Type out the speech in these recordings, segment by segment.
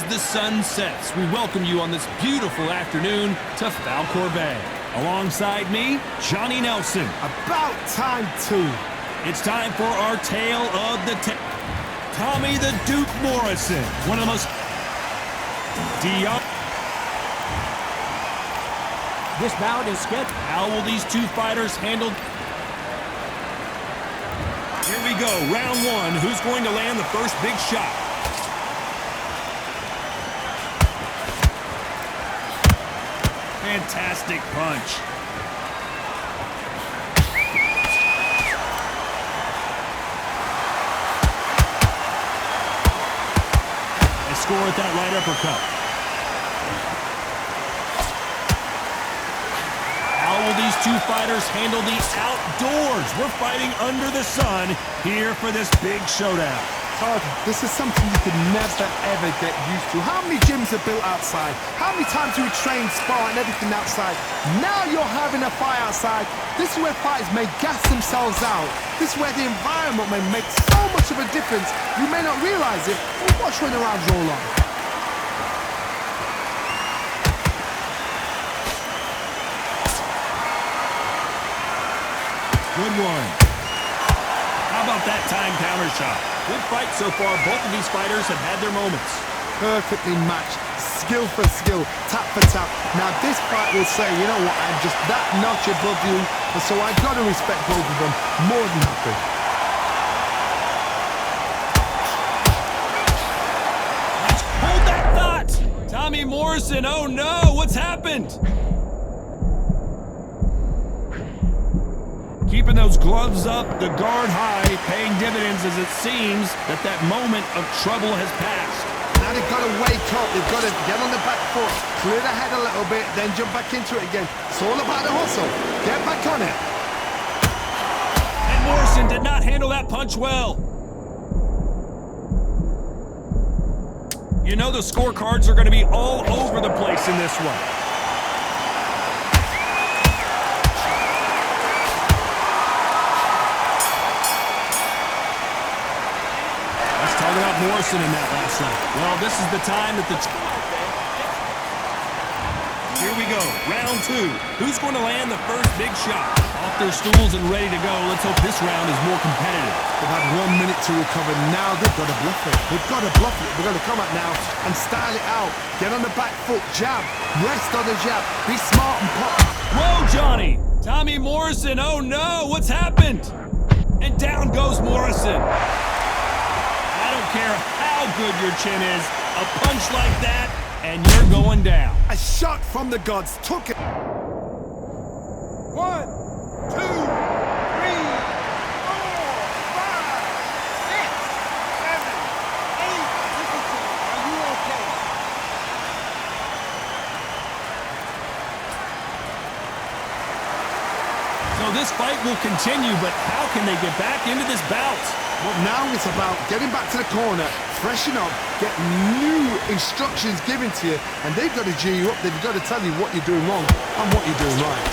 the sun sets, we welcome you on this beautiful afternoon to Falkor Bay. Alongside me, Johnny Nelson. About time, too. It's time for our tale of the Tommy the Duke Morrison. One of the most... This bout is scheduled. How will these two fighters handle... Here we go, round one. Who's going to land the first big shot? Fantastic punch. They score at that right uppercut. How will these two fighters handle the outdoors? We're fighting under the sun here for this big showdown. Todd, this is something you could never, ever get used to. How many gyms are built outside? How many times do we train, spar, and everything outside? Now you're having a fight outside. This is where fighters may gas themselves out. This is where the environment may make so much of a difference. You may not realize it, but watch when the rounds roll on. Good one. How about that time counter shot? Good fight so far. Both of these fighters have had their moments. Perfectly matched, skill for skill, tap for tap. Now this fight will say, you know what, I'm just that notch above you, and so I've got to respect both of them more than happy. Hold that thought! Tommy Morrison, oh no, what's happened? Keeping those gloves up, the guard high, paying dividends as it seems that moment of trouble has passed. Now they've got to wake up, they've got to get on the back foot, clear the head a little bit, then jump back into it again. It's all about the hustle. Get back on it. And Morrison did not handle that punch well. You know the scorecards are going to be all over the place in this one. Morrison in that last round. Well, this is the time that the... Here we go, round two. Who's going to land the first big shot? Off their stools and ready to go. Let's hope this round is more competitive. They've had 1 minute to recover. Now they've got to bluff it. They've got to bluff it. They've got to come out now and style it out. Get on the back foot, jab. Rest on the jab. Be smart and pop. Whoa, Johnny! Tommy Morrison, oh no, what's happened? And down goes Morrison. I don't care how good your chin is, a punch like that, and you're going down. A shot from the gods took it. 1, 2, 3, 4, 5, 6, 7, 8. Are you okay? So this fight will continue, but how can they get back into this bout? Well, now it's about getting back to the corner, freshen up, get new instructions given to you, and they've got to G you up. They've got to tell you what you're doing wrong and what you're doing right.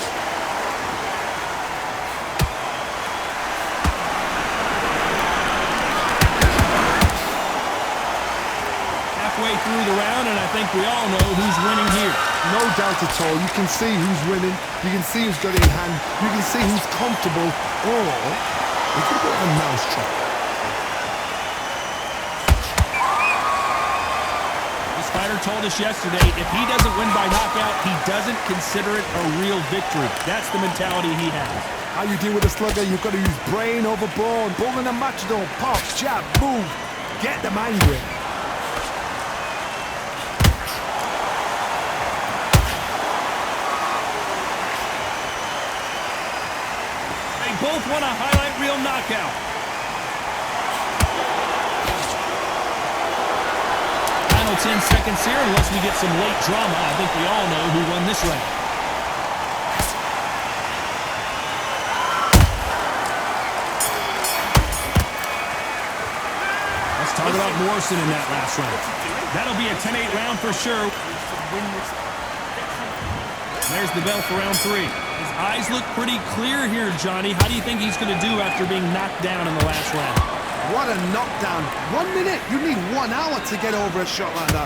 Halfway through the round, and I think we all know who's winning here. No doubt at all. You can see who's winning. You can see who's got it in hand. You can see who's comfortable. Or it's a bit of a mousetrap. Fighter told us yesterday, if he doesn't win by knockout, he doesn't consider it a real victory. That's the mentality he has. How you deal with a slugger, you've got to use brain over brawn. Bull in a matador, pop, jab, move. Get them angry. They both want a highlight reel knockout. 10 seconds here, unless we get some late drama. I think we all know who won this round. Let's talk about Morrison in that last round. That'll be a 10-8 round for sure. There's the bell for round 3. His eyes look pretty clear here, Johnny. How do you think he's going to do after being knocked down in the last round? What a knockdown. 1 minute. You need 1 hour to get over a shot like that.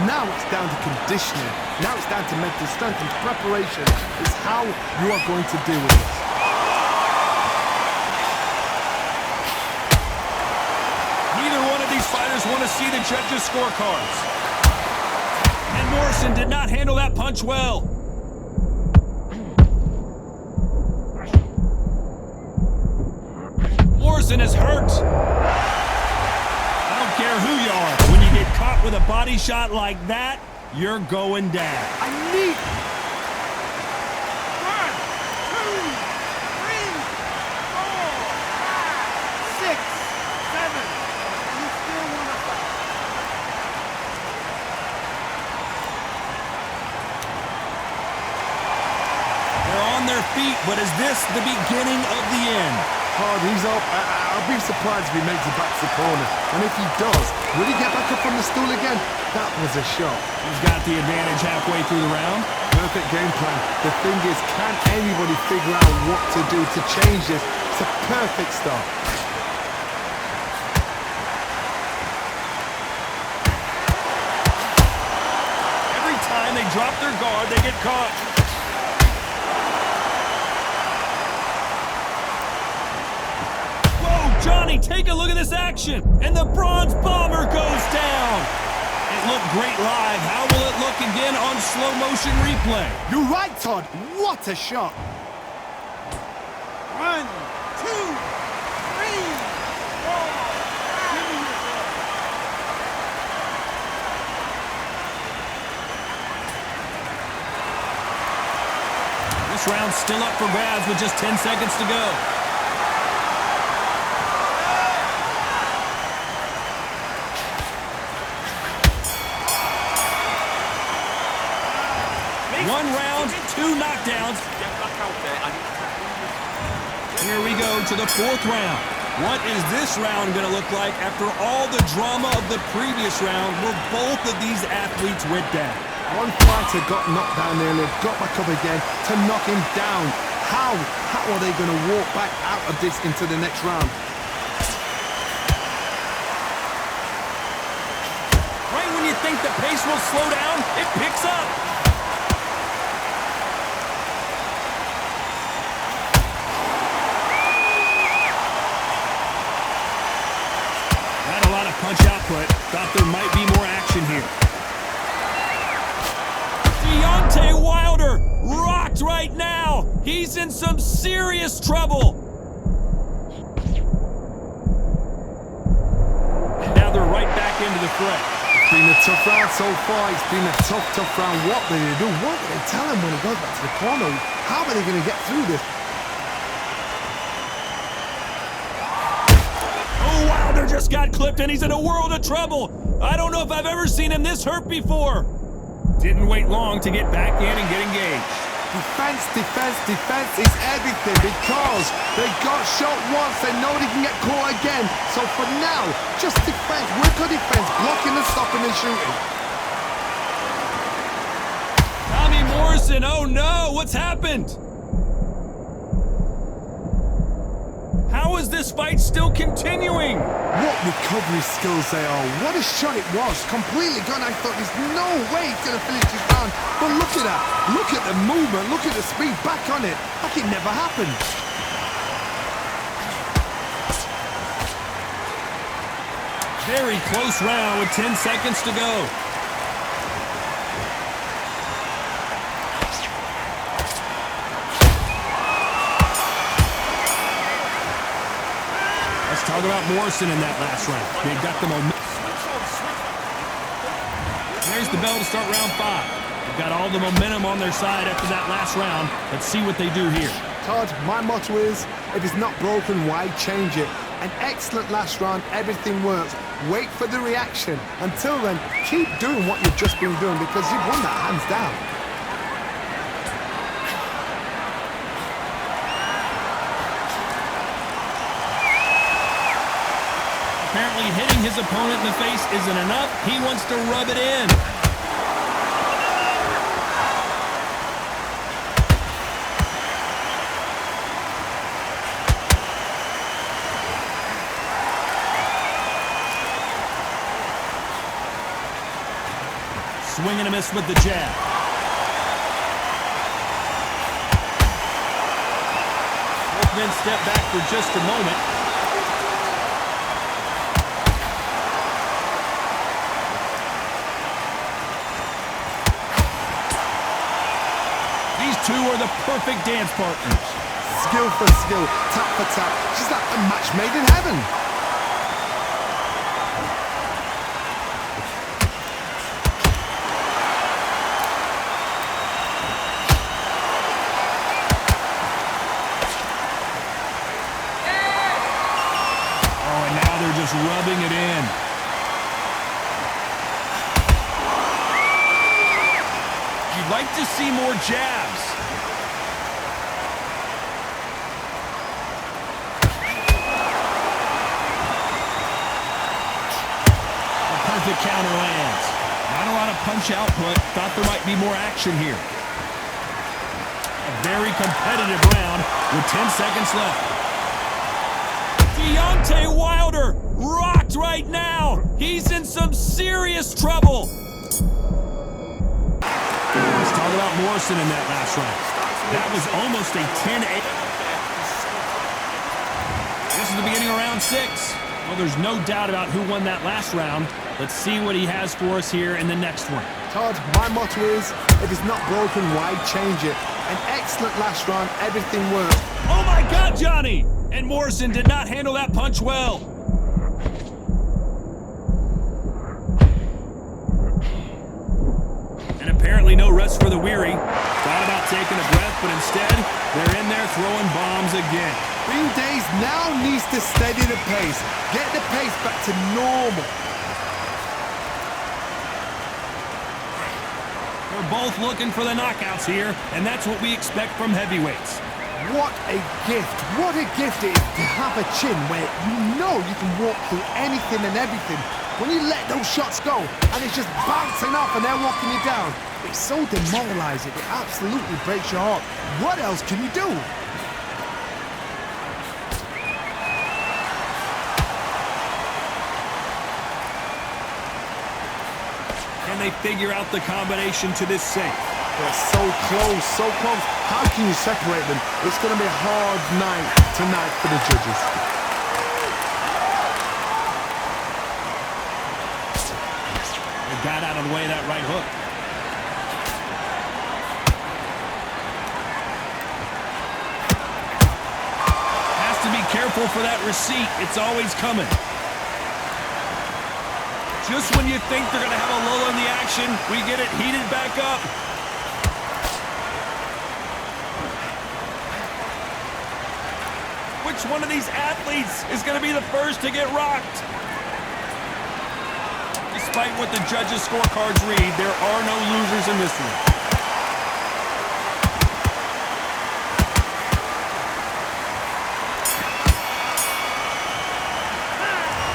Now it's down to conditioning. Now it's down to mental strength and preparation. It's how you are going to deal with this. Neither one of these fighters want to see the judges' scorecards. And Morrison did not handle that punch well. Morrison is hurt. I don't care who you are. When you get caught with a body shot like that, you're going down. I need... 1, 2, 3, 4, 5, 6, 7. You still want to fight. They're on their feet, but is this the beginning of the end? Hard, he's up. I'll be surprised if he makes it back to the corner. And if he does, will he get back up from the stool again? That was a shot. He's got the advantage halfway through the round. Perfect game plan. The thing is, can anybody figure out what to do to change this? It's a perfect start. Every time they drop their guard, they get caught. Johnny, take a look at this action. And the Bronze Bomber goes down. It looked great live. How will it look again on slow motion replay? You're right, Todd. What a shot. 1, 2, 3, 4. Give me your ball. This round's still up for grabs with just 10 seconds to go. One round, 2 knockdowns. Here we go to the 4th round. What is this round going to look like after all the drama of the previous round where both of these athletes went down? One fighter got knocked down earlier, got back up again to knock him down. How are they going to walk back out of this into the next round? Right when you think the pace will slow down, it picks up. Punch output. Thought there might be more action here. Deontay Wilder rocked right now. He's in some serious trouble. And now they're right back into the fray. It's been a tough round so far. It's been a tough round. What do they do? What do they tell him when he goes back to the corner? How are they going to get through this? Wilder just got clipped and he's in a world of trouble. I don't know if I've ever seen him this hurt before. Didn't wait long to get back in and get engaged. Defense is everything because they got shot once. They know they can get caught again. So for now, just defense, work on defense, blocking and stopping and shooting. Tommy Morrison, oh no, what's happened? How is this fight still continuing? What recovery skills they are. What a shot it was. Completely gone. I thought there's no way he's going to finish this round. But look at that. Look at the movement. Look at the speed back on it. Like it never happened. Very close round with 10 seconds to go. Talk about Morrison in that last round. They got the momentum. There's the bell to start round 5. They've got all the momentum on their side after that last round. Let's see what they do here. Todd, my motto is, if it's not broken, why change it? An excellent last round, everything works. Wait for the reaction. Until then, keep doing what you've just been doing because you've won that hands down. Apparently hitting his opponent in the face isn't enough. He wants to rub it in. Swing and a miss with the jab. Both men step back for just a moment. These two are the perfect dance partners. Skill for skill, tap for tap. She's like a match made in heaven. Oh, and now they're just rubbing it in. You'd like to see more jabs. The counter lands. Not a lot of punch output. Thought there might be more action here. A very competitive round with 10 seconds left. Deontay Wilder rocked right now. He's in some serious trouble. Let's talk about Morrison in that last round. That was almost a 10-8. This is the beginning of round 6. Well, there's no doubt about who won that last round. Let's see what he has for us here in the next one. Todd, my motto is, if it's not broken, why change it? An excellent last round, everything worked. Oh my God, Johnny! And Morrison did not handle that punch well. And apparently no rest for the weary. Thought about taking a breath, but instead, they're in there throwing bombs again. Green Days now needs to steady the pace. Get the pace back to normal. They're both looking for the knockouts here, and that's what we expect from heavyweights. What a gift. What a gift it is to have a chin where you know you can walk through anything and everything. When you let those shots go, and it's just bouncing off and they're walking you down, it's so demoralizing. It absolutely breaks your heart. What else can you do? Can they figure out the combination to this safe? They're so close, so close. How can you separate them? It's going to be a hard night tonight for the judges. They got out of the way of that right hook. Has to be careful for that receipt. It's always coming. Just when you think they're going to have a lull in the action, we get it heated back up. Which one of these athletes is going to be the first to get rocked? Despite what the judges' scorecards read, there are no losers in this one.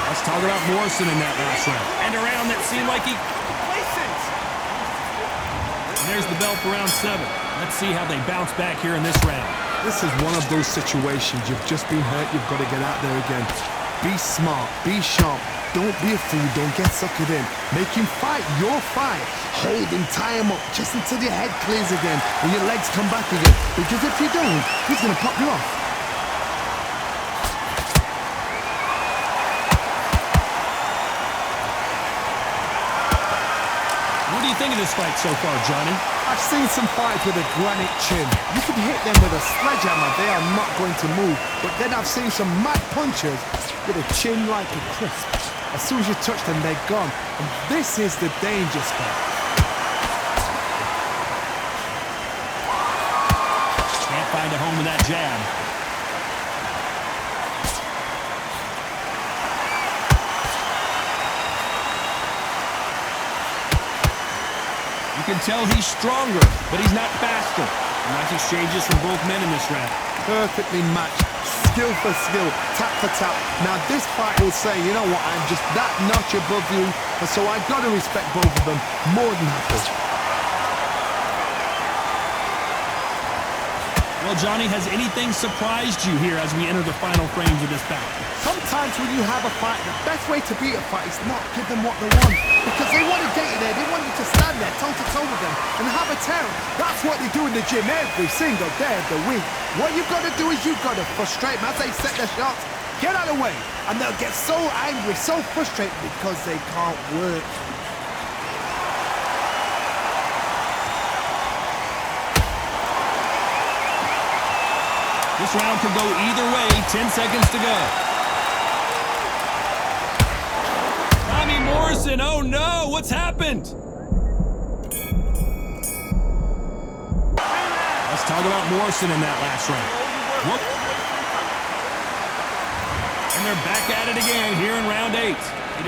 Let's talk about Morrison in that last round. And a round that seemed like he... And there's the bell for round 7. Let's see how they bounce back here in this round. This is one of those situations. You've just been hurt. You've got to get out there again. Be smart. Be sharp. Don't be a fool. Don't get suckered in. Make him fight your fight. Hold him, tie him up, just until your head clears again and your legs come back again. Because if you don't, he's going to pop you off. What do you think of this fight so far, Johnny? I've seen some fights with a granite chin. You can hit them with a sledgehammer, they are not going to move. But then I've seen some mad punchers with a chin like a crisp. As soon as you touch them, they're gone. And this is the danger spot. Can't find a home with that jab. You can tell he's stronger, but he's not faster. Nice exchanges from both men in this round. Perfectly matched. Skill for skill, tap for tap. Now this fight will say, you know what, I'm just that notch above you, and so I've got to respect both of them more than happy. Well, Johnny, has anything surprised you here as we enter the final frames of this bout? Sometimes when you have a fight, the best way to beat a fight is not give them what they want. Because they want to get you there, they want you to stand there toe-to-toe with them and have a tear. That's what they do in the gym every single day of the week. What you've got to do is you've got to frustrate them as they set their shots. Get out of the way. And they'll get so angry, so frustrated because they can't work. This round could go either way. 10 seconds to go. Tommy Morrison, oh no, what's happened? Let's talk about Morrison in that last round. Whoop. And they're back at it again here in round 8. It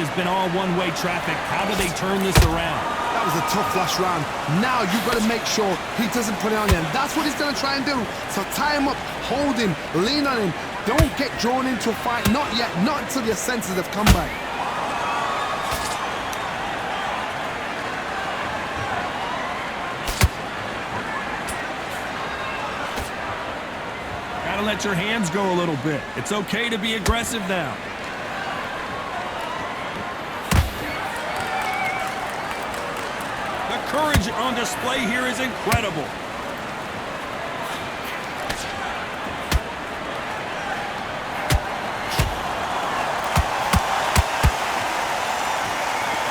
has been all one-way traffic. How do they turn this around? That was a tough last round. Now you've got to make sure he doesn't put it on him. That's what he's going to try and do. So tie him up, hold him, lean on him. Don't get drawn into a fight. Not yet. Not until your senses have come back. Gotta let your hands go a little bit. It's okay to be aggressive now. The courage on display here is incredible.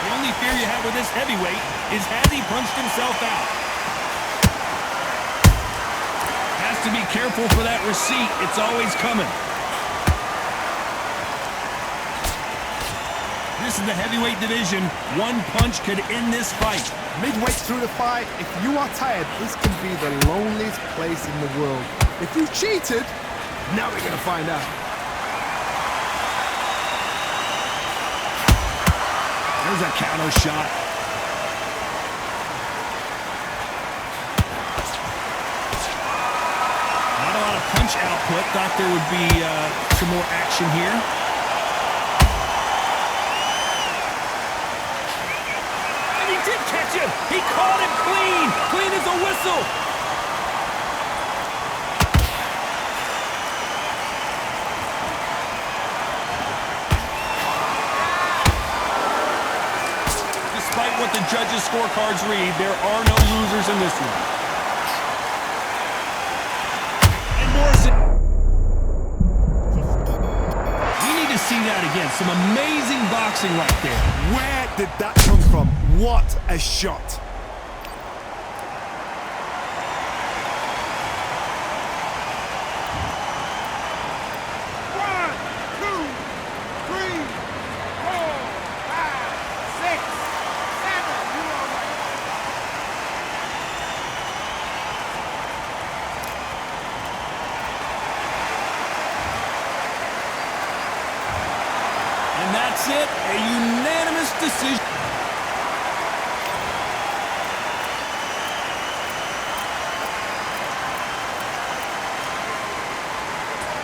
The only fear you have with this heavyweight is has he punched himself out? Has to be careful for that receipt. It's always coming. This is the heavyweight division. One punch could end this fight. Midway through the fight, if you are tired, this can be the loneliest place in the world. If you cheated, now we're going to find out. There's a counter shot. Not a lot of punch output. Thought there would be some more action here. And he did catch him. He caught him clean. Clean as a whistle. Despite what the judges' scorecards read, there are no losers in this one. And Morrison. We need to see that again. Some amazing boxing right there. Where did that come from? What a shot. One, two, three, four, five, six, seven. You all right? And that's it. A unanimous decision.